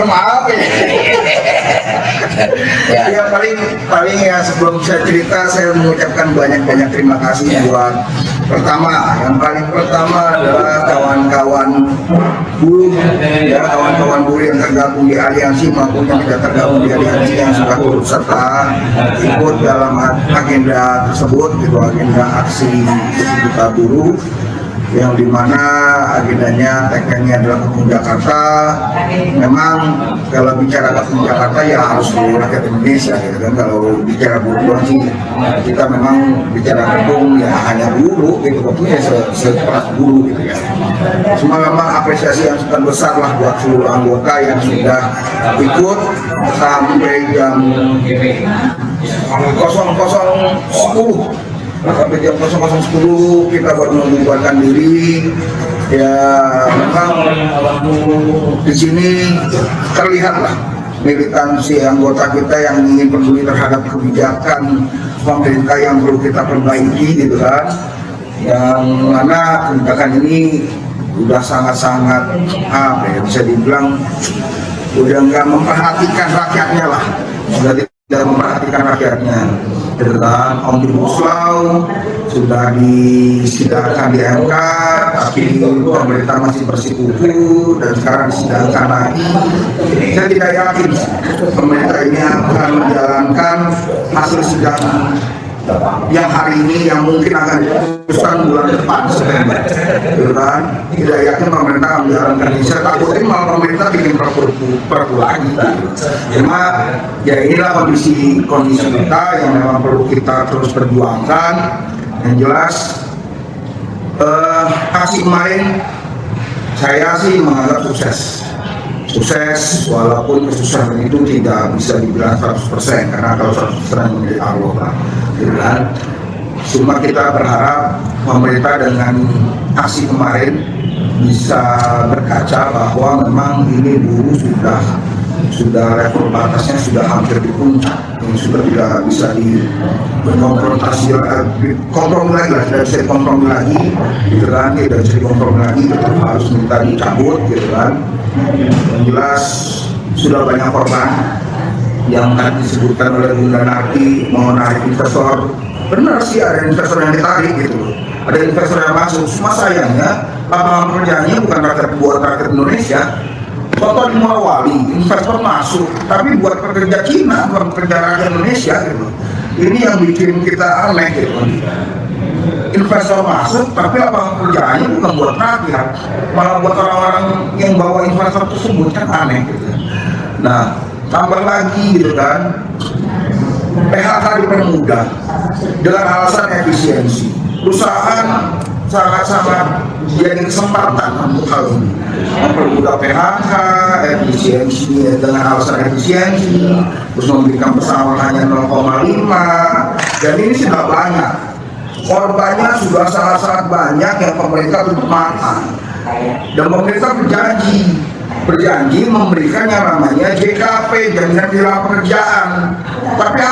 Maaf ya. Ya paling ya sebelum saya cerita saya mengucapkan banyak terima kasih buat yang paling pertama adalah kawan-kawan buruh yang tergabung di aliansi maupun yang tidak tergabung di aliansi yang sudah turut serta ikut dalam agenda tersebut, itu agenda aksi Juta Buruh yang dimana agendanya tagline-nya adalah Kebun Jakarta. Memang kalau bicara Kebun Jakarta ya harus seluruh rakyat Indonesia gitu kan. Kalau bicara buruh sih kita memang bicara kebun ya hanya buruh gitu, kebunnya sekelas buruh gitu ya. Cuma memang apresiasi yang sangat besar lah buat seluruh anggota yang sudah ikut sampai jam 00.10 sampai jam 00.10 kita baru membubarkan diri. Ya memang di sini terlihatlah militansi anggota kita yang ingin peduli terhadap kebijakan pemerintah yang perlu kita perbaiki gitu kan, yang mana kebijakan ini udah sangat bisa dibilang udah nggak memperhatikan rakyatnya lah, sudah tidak memperhatikan rakyatnya. Dengan Omnibus Law sudah disidangkan di MK, tapi pemerintah masih bersikukuh dan sekarang disidangkan lagi. Saya tidak yakin pemerintah ini akan menjalankan hasil sidang yang hari ini yang mungkin akan diputuskan bulan depan September. Tidak yakin pemerintah akan menjalankan ini. Saya takutin malah pemerintah bikin perpu lagi. Cuma ya inilah kondisi kita yang memang perlu kita terus perjuangkan. Yang jelas aksi kemarin saya sih menganggap sukses walaupun kesusahan itu tidak bisa dibilang 100% karena kalau 100% menjadi Allah kan. Cuma kita berharap pemerintah dengan aksi kemarin bisa berkaca bahwa memang ini buruh sudah level batasnya sudah hampir di puncak, sudah tidak bisa dikonfrontasi kompromi lagi lah, tidak bisa dikompromi lagi gitu kan, tidak bisa dikompromi lagi, harus minta dicabut gitu kan. Yang jelas sudah banyak korban yang tadi disebutkan oleh Bunda Narti mau narik investor. Benar sih ada investor yang ditarik gitu, ada investor yang masuk. Cuma sayangnya lapangan kerjanya bukan buat rakyat Indonesia. Contoh di Morowali, investor masuk, tapi buat pekerja Cina, bukan pekerja rakyat Indonesia gitu. Ini yang bikin kita aneh gitu. Investor masuk, tapi lapangan kerjanya bukan buat rakyat, malah buat orang-orang yang bawa investor tersebut, kan aneh gitu. Nah, tambah lagi gitu kan, PHK dipermudah dengan alasan efisiensi. Perusahaan sangat jadi kesempatan untuk hal ini, mempermudah PHK, efisiensi dengan alasan efisiensi, terus memberikan pesangon hanya 0,5, dan ini sudah banyak. Korbannya sudah sangat banyak yang pemerintah tutup mata. Dan pemerintah berjanji memberikan yang namanya JKP, jaminan kehilangan pekerjaan. Tapi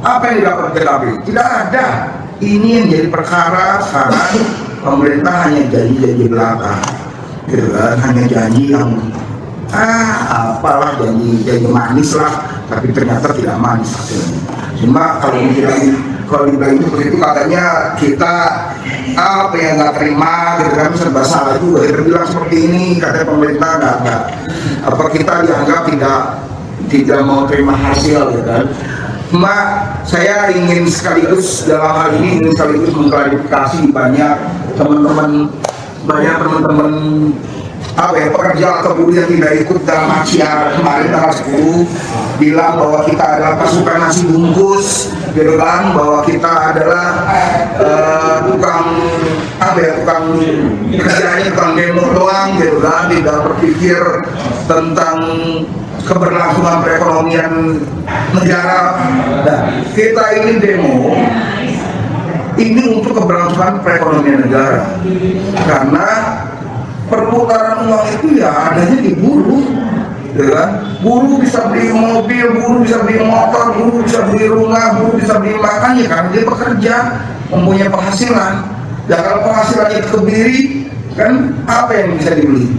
apa yang didapat JKP? Tidak ada. Ini yang jadi perkara sekarang, pemerintah hanya janji belaka gitu kan, hanya janji yang apalah, janji manis lah, tapi ternyata tidak manis hasilnya. Cuma kalau dibilang itu begitu katanya kita yang nggak terima gitu kan, serba salah juga. Bilang seperti ini katanya pemerintah nggak kita dianggap tidak mau terima hasil gitu kan. Cuma saya ingin sekaligus dalam hal ini mengklarifikasi banyak teman-teman pekerja atau buruh yang tidak ikut dalam aksi kemarin tanggal 10 bilang bahwa kita adalah pasukan nasi bungkus gitu kan, bahwa kita adalah tukang kerjanya tukang demo doang gitu kan, tidak berpikir tentang keberlangsungan perekonomian negara. Nah, kita ini demo ini untuk keberlangsungan perekonomian negara, karena perputaran uang itu ya adanya di buruh, ya kan? Buruh bisa beli mobil, buruh bisa beli motor, buruh bisa beli rumah, buruh bisa beli makan, ya kan? Dia bekerja, mempunyai penghasilan. Ya kalau penghasilannya kebiri, kan apa yang bisa dibeli?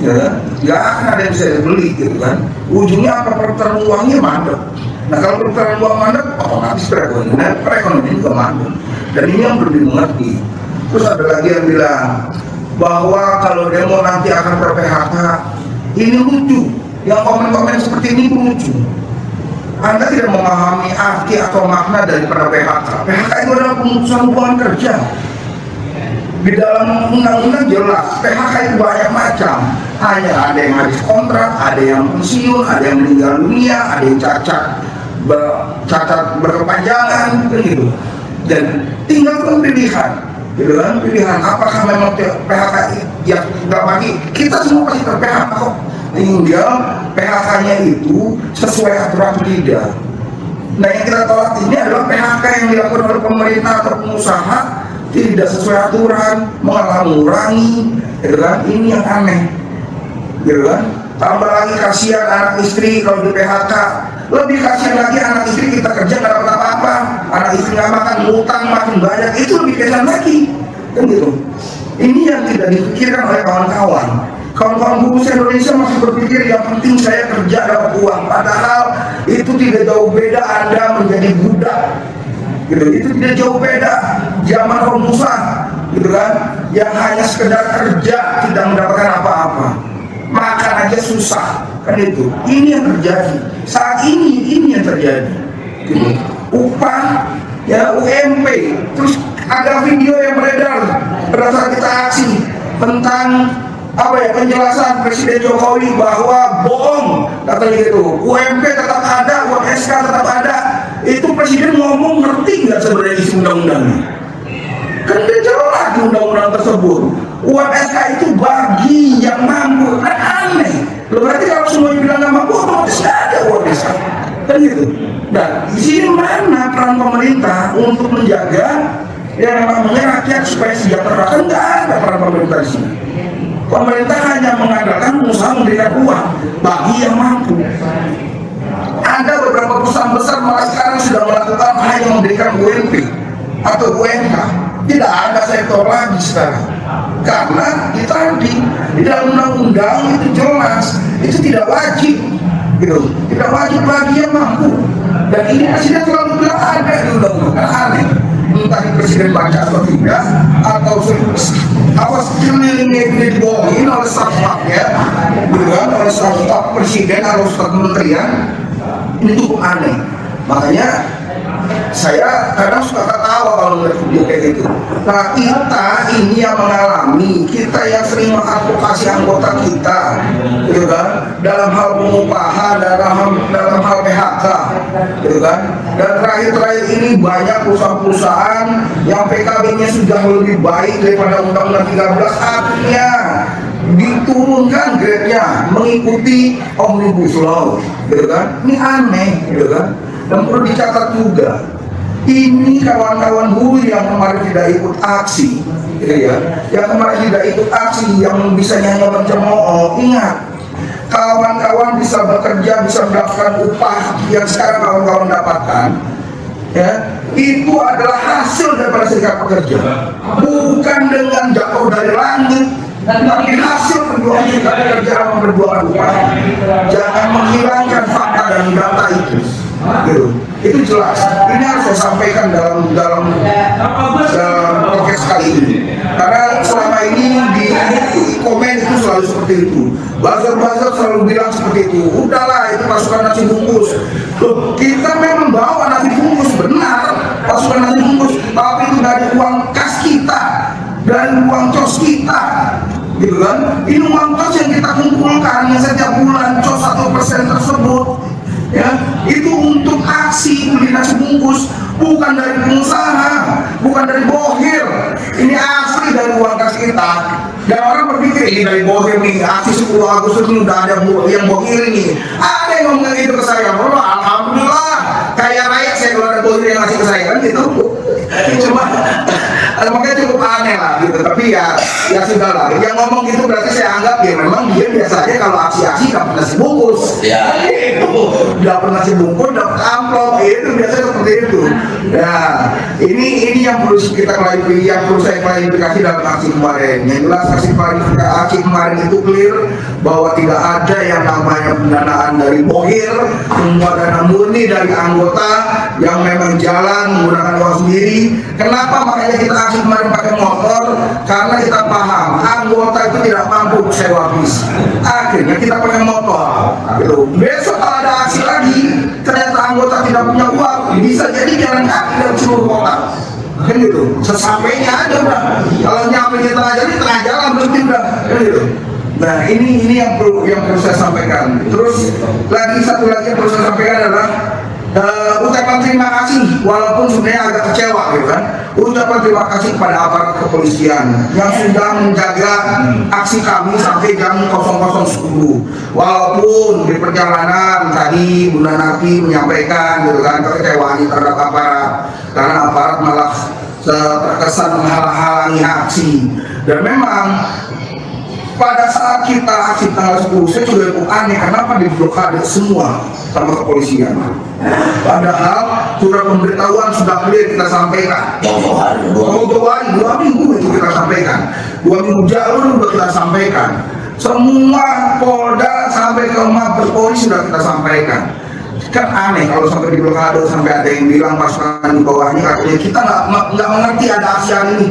ya nggak akan ada yang bisa dibeli gitu kan. Ujungnya apa? Perputaran uangnya mandek. Nah kalau perputaran uang mandek, otomatis perekonomian juga mandek. Dan ini yang perlu dimengerti. Terus ada lagi yang bilang bahwa kalau demo nanti akan ter-PHK, ini lucu. Yang komen-komen seperti ini lucu. Anda tidak memahami arti atau makna daripada PHK. PHK itu adalah pemutusan hubungan kerja. Di dalam undang-undang jelas, PHK itu banyak macam. Hanya ada yang habis kontrak, ada yang pensiun, ada yang meninggal dunia, ada yang cacat berkepanjangan, begitu. Dan tinggal pilihan, gitu kan? Pilihan apakah memang PHK yang tidak bagi kita semua pasti ter-PHK kok. Tinggal PHK-nya itu sesuai aturan atau tidak. Nah yang kita tolak ini adalah PHK yang dilakukan oleh pemerintah atau pengusaha tidak sesuai aturan, mengurangi, gitu kan? Ini yang aneh, gitu kan? Tambah lagi kasihan anak istri kalau di PHK, lebih kasihan lagi anak istri kita kerja nggak dapat apa-apa, anak istri nggak makan, utang makin banyak, itu lebih kasihan lagi, kan gitu. Ini yang tidak dipikirkan oleh kawan-kawan. Kawan-kawan buruh Indonesia masih berpikir yang penting saya kerja dapat uang, padahal itu tidak jauh beda Anda menjadi budak. Gitu. Itu tidak jauh beda zaman Kaum Musa, gitu kan, yang hanya sekedar kerja tidak mendapatkan apa-apa, makan aja susah, kan itu. Ini yang terjadi saat ini yang terjadi, gitu. Upah ya UMP, terus ada video yang beredar pada saat kita aksi tentang penjelasan Presiden Jokowi bahwa bohong, katanya gitu. UMP tetap ada, uang SK tetap ada. Itu Presiden ngomong, ngerti nggak sebenarnya isi undang-undangnya? Kan dia jelas di undang-undang tersebut. Uang SK itu bagi yang mampu, kan aneh. Berarti kalau semuanya bilang nggak mampu, otomatis nggak ada uang SK, kan gitu. Dan di sini mana peran pemerintah untuk menjaga yang namanya rakyat supaya sejahtera? Kan nggak ada peran pemerintah di sini. Pemerintah hanya mengandalkan usaha memberikan uang bagi yang mampu. Ada beberapa perusahaan besar malah sekarang sudah melakukan hanya memberikan UMP atau UMK. Tidak ada sektor lagi sekarang. Karena di dalam undang-undang itu jelas, itu tidak wajib, gitu. Tidak wajib bagi yang mampu. Dan ini Presiden selalu bilang ada di undang-undang. Aneh. Entah Presiden baca atau tidak, atau sekelilingnya itu dibohongin oleh staf-staf ya, bukan oleh staf Presiden atau staf kementerian. Ini cukup aneh. Makanya saya kadang suka ketawa kalau melihat video kayak gitu. Nah kita ini yang mengalami, kita yang sering mengadvokasi anggota kita, gitu kan, dalam hal pengupahan, dalam hal PHK, gitu kan. Dan terakhir ini banyak perusahaan-perusahaan yang PKB-nya sudah lebih baik daripada Undang-Undang 13, akhirnya diturunkan grade-nya mengikuti Omnibus Law, gitu kan. Ini aneh, gitu kan. Dan perlu dicatat juga, ini kawan-kawan buruh yang kemarin tidak ikut aksi, gitu ya, yang kemarin tidak ikut aksi, yang bisa hanya mencemooh, ingat, kawan-kawan bisa bekerja, bisa mendapatkan upah yang sekarang kawan-kawan dapatkan, ya, itu adalah hasil daripada serikat pekerja, bukan dengan jatuh dari langit, tapi hasil perjuangan serikat pekerja yang memperjuangkan upah. Jangan menghilangkan fakta dan data itu. Gitu. Itu jelas. Ini harus saya sampaikan dalam podcast kali ini. Karena selama ini di komen itu selalu seperti itu. Buzzer selalu bilang seperti itu. Udahlah, itu pasukan nasi bungkus. Loh, kita memang bawa nasi bungkus, benar, pasukan nasi bungkus, tapi itu dari uang kas kita, dari uang cos kita, gitu kan? Ini uang cos yang kita kumpulkan yang setiap bulan cos 1% tersebut, ya, itu untuk aksi beli nasi bungkus, bukan dari pengusaha, bukan dari bohir. Ini asli dari uang kas kita. Dan orang berpikir ini dari bohir nih, aksi 10 Agustus ini udah ada yang bohir ini. Ada yang ngomong itu ke saya, alhamdulillah, kaya raya saya kalau ada bohir yang ngasih ke saya, kan gitu. Cuma makanya cukup aneh lah gitu. Tapi tapi ya sudahlah. Yang ngomong gitu berarti saya anggap ya memang dia biasanya kalau aksi-aksi nggak pernah sibungkus. Ya. Nggak pernah sibungkus, dapat amplop itu biasanya seperti itu. Nah, ini yang perlu kita klarifikasi, yang perlu saya klarifikasi dalam aksi kemarin. Yang jelas aksi kemarin itu clear bahwa tidak ada yang namanya pendanaan dari bohir, semua dana murni dari anggota yang memang jalan menggunakan uang sendiri. Kenapa makanya kita aksi kemarin pakai motor? Karena kita paham anggota itu tidak mampu sewa bis. Akhirnya kita pakai motor. Gitu. Besok kalau ada aksi lagi, ternyata anggota tidak punya uang, bisa jadi jalan kaki dari seluruh kota. Kan gitu. Sesampainya aja udah. Kalau nyampe di tengah jalan berhenti udah. Kan gitu. Nah ini yang perlu saya sampaikan. Terus satu lagi yang perlu saya sampaikan adalah ucapan terima kasih, walaupun sebenarnya agak kecewa gitu kan. Ucapan terima kasih kepada aparat kepolisian yang sudah menjaga aksi kami sampai jam 00.10. Walaupun di perjalanan tadi Bunda Naki menyampaikan gitu kan kekecewaan terhadap aparat karena aparat malah terkesan menghalang-halangi aksi. Dan memang pada saat kita aksi tanggal 10, saya juga cukup aneh kenapa diblokade semua sama kepolisian. Padahal surat pemberitahuan sudah clear kita sampaikan. Dua minggu itu kita sampaikan. 2 minggu jalur sudah kita sampaikan. Semua Polda sampai ke Mabes Polri sudah kita sampaikan. Kan aneh kalau sampai di blokade, sampai ada yang bilang pasukan di bawahnya katanya kita nggak mengerti ada aksi ini.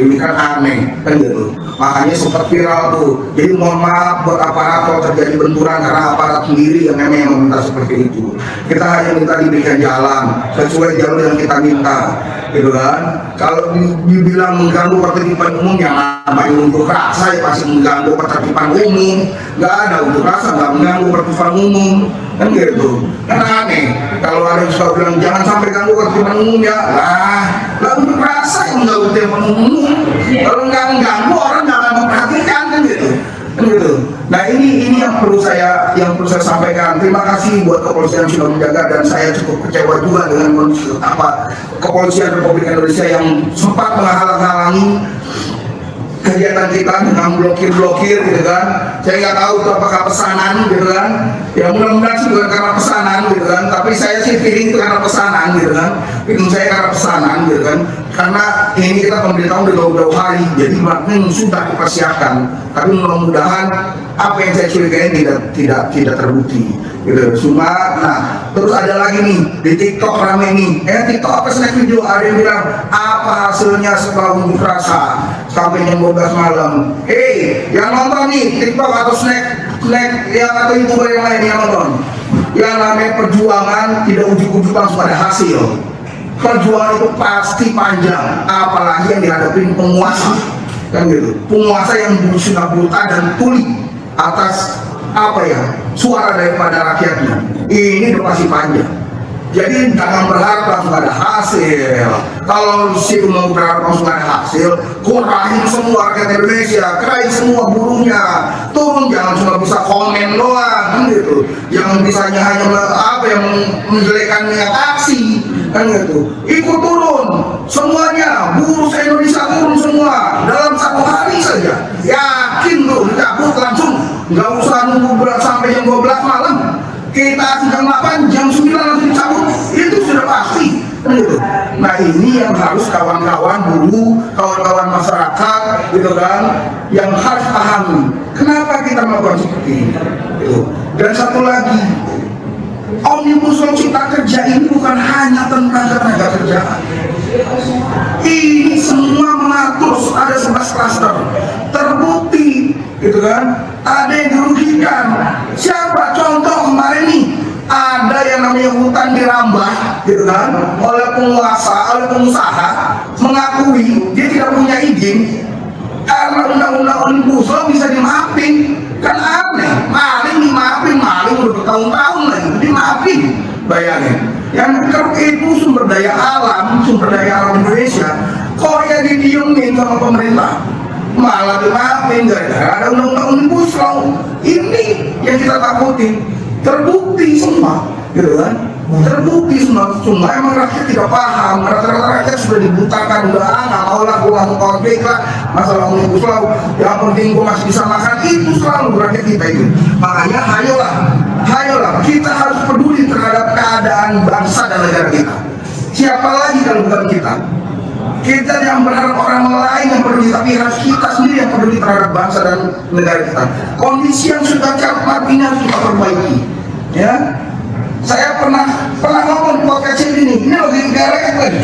Ini kan aneh kan gitu. Makanya sempat viral tuh. Jadi mohon maaf buat aparat kalau terjadi benturan karena aparat sendiri yang memang meminta seperti itu. Kita hanya minta diberikan jalan sesuai jalur yang kita minta, gitu kan. Kalau dibilang mengganggu ketertiban umum, yang namanya unjuk rasa ya pasti mengganggu ketertiban umum. Nggak ada unjuk rasa nggak mengganggu ketertiban umum, kan gitu. Kan aneh kalau ada yang suka bilang jangan sampai ganggu ketertiban umum ya. Lah unjuk rasa yang mengganggu ketertiban umum. Kalau nggak mengganggu orang jangan memperhatikan kan gitu. Nah ini yang perlu saya sampaikan. Terima kasih buat kepolisian yang sudah menjaga, dan saya cukup kecewa juga dengan kondisi kepolisian Republik Indonesia yang sempat menghalang-halangi kegiatan kita dengan blokir gitu kan. Saya nggak tahu itu apakah pesanan gitu kan. Ya mudah-mudahan sih bukan karena pesanan gitu kan, tapi saya sih feeling itu karena pesanan gitu kan. Feeling saya karena pesanan gitu kan. Karena ini kita pemberitahuan di jauh-jauh hari, jadi makanya sudah dipersiapkan. Tapi mudah-mudahan apa yang saya curigai tidak terbukti. Gitu. Cuma, terus ada lagi nih di TikTok rame nih. TikTok apa snack video? Ada yang bilang apa hasilnya setelah unjuk rasa sampai jam 12 malam. Yang nonton nih TikTok atau snack yang atau youtuber yang lain yang nonton. Yang namanya perjuangan tidak ujuk-ujuk langsung ada hasil. Perjuangan itu pasti panjang, apalagi yang dihadapin penguasa, kan gitu. Penguasa yang sudah buta dan tuli atas suara daripada rakyatnya. Ini udah pasti panjang. Jadi jangan berharap langsung ada hasil. Kalau situ mau berharap langsung ada hasil, kurahin semua rakyat Indonesia, kerahin semua buruhnya, turun, jangan cuma bisa komen doang, kan gitu. Jangan bisanya hanya yang menjelekkan niat aksi, kan gitu. Ikut turun semuanya, buruh Indonesia turun semua dalam 1 hari saja. Yakin tuh dicabut langsung, nggak usah nunggu sampai jam 12 malam. Kita jam 8, jam 9 langsung dicabut, itu sudah pasti. Nah ini yang harus kawan-kawan buruh, kawan-kawan masyarakat, gitu kan, yang harus pahami. Kenapa kita melakukan seperti ini? Dan satu lagi, Omnibus Law Cipta Kerja ini bukan hanya tentang tenaga kerjaan. Ini semua mengatur, ada 11 klaster, terbukti, gitu kan, ada yang dirugikan. Siapa? Contoh kemarin nih, ada yang namanya hutan dirambah, gitu kan, oleh pengusaha mengakui dia tidak punya izin karena undang-undang Omnibus Law bisa dimaafin. Kan aneh, maling dimaafin, maling udah bertahun-tahun lagi dimaafin. Bayangin, yang itu sumber daya alam Indonesia, kok ya didiemin sama pemerintah, malah dimaafin gara-gara ada undang-undang Omnibus Law. Ini yang kita takutin. Terbukti semua gitu kan? Terbukti semua emang rakyat tidak paham, rata-rata rakyat sudah dibutakan, udah nggak mau lah, gue nggak mau konflik lah, masalah omnibus law, yang penting gue masih bisa makan, itu selalu rakyat kita itu. Makanya hayolah, kita harus peduli terhadap keadaan bangsa dan negara kita. Siapa lagi kalau bukan kita? Kita yang berharap orang lain yang peduli, tapi harus kita sendiri yang peduli terhadap bangsa dan negara kita. Kondisi yang sudah cacat ini harus kita perbaiki, ya. Saya pernah ngomong di podcast ini lagi garek lagi.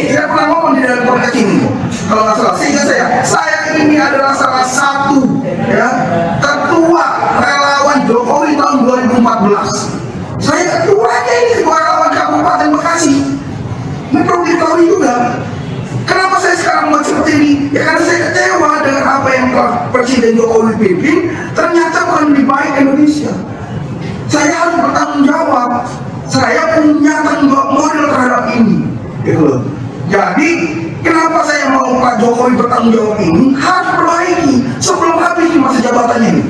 Kita pernah ngomong di dalam podcast ini, kalau nggak salah. Sehingga saya ini adalah salah satu ya ketua relawan Jokowi tahun 2014. Saya ketuanya ini ketua relawan Kabupaten Bekasi. Ini perlu diketahui juga. Kenapa saya sekarang buat seperti ini? Ya karena saya kecewa dengan apa yang telah Presiden Jokowi pimpin. Ternyata bukan lebih baik Indonesia. Saya harus bertanggung jawab. Saya punya tanggung jawab model terhadap ini, gitu loh. Jadi kenapa saya mau Pak Jokowi bertanggung jawab ini? Harus perbaiki sebelum habis masa jabatannya ini.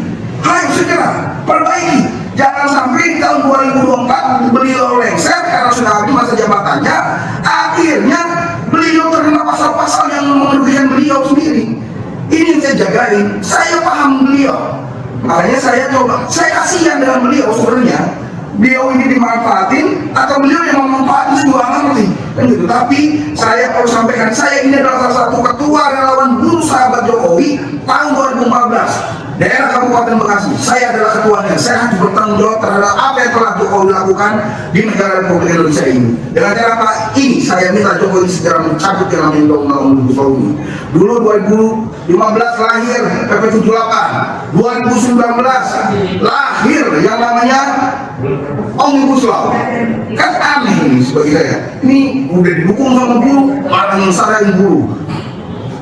Harus segera perbaiki. Jangan sampai di tahun 2024 beliau lengser karena sudah habis masa jabatannya. Akhirnya beliau terkena pasal-pasal yang merugikan beliau sendiri. Ini yang saya jagain. Saya paham beliau. Makanya saya kasihan dengan beliau sebenarnya. Beliau ini dimanfaatin atau beliau yang memanfaatin juga ngerti kan gitu. Tapi saya perlu sampaikan, saya ini adalah salah satu ketua relawan buruh sahabat Jokowi tahun 2014 daerah Kabupaten Bekasi. Saya adalah ketuanya. Saya harus bertanggung jawab terhadap apa yang telah Jokowi lakukan di negara Republik Indonesia ini. Dengan cara apa? Ini saya minta Jokowi segera mencabut yang namanya Undang-Undang Omnibus Law ini. Dulu 2015 lahir PP 78, 2019 lahir yang namanya Omnibus Law. Kan aneh ini sebagai saya. Ini udah didukung sama buruh, malah mensarain buruh.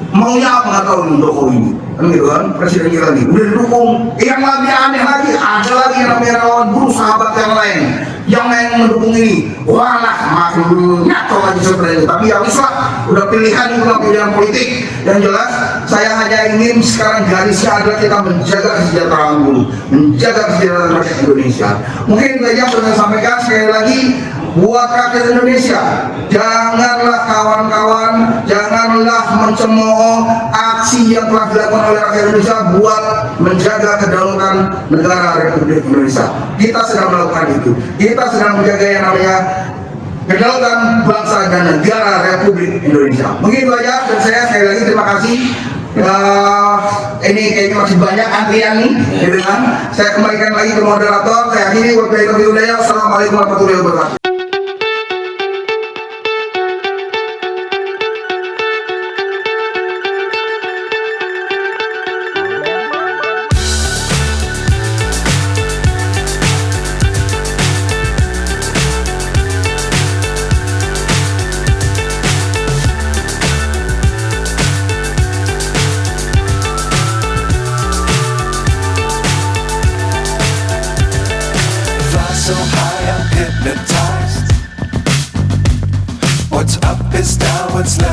Maunya apa nggak tahu nih Jokowi ini, kan gitu kan, presiden kita nih udah didukung. Yang lebih aneh lagi, ada lagi yang namanya relawan buruh sahabat yang lain yang mendukung ini. Walah, makin ngaco lagi sebenarnya. Tapi ya wis lah, udah pilihan politik. Yang jelas, saya hanya ingin sekarang garisnya adalah kita menjaga kesejahteraan buruh, menjaga kesejahteraan rakyat Indonesia. Mungkin saja saya sampaikan sekali lagi. Buat rakyat Indonesia, janganlah kawan-kawan, janganlah mencemooh aksi yang telah dilakukan oleh rakyat Indonesia buat menjaga kedaulatan negara Republik Indonesia. Kita sedang melakukan itu. Kita sedang menjaga yang namanya kedaulatan bangsa dan negara Republik Indonesia. Begitu aja, dan saya sekali lagi terima kasih. Ini kayaknya masih banyak antrian nih, gitu kan? Saya kembalikan lagi ke moderator. Saya akhiri. Wassalamualaikum warahmatullahi wabarakatuh. So high, I'm hypnotized. What's up is down, what's left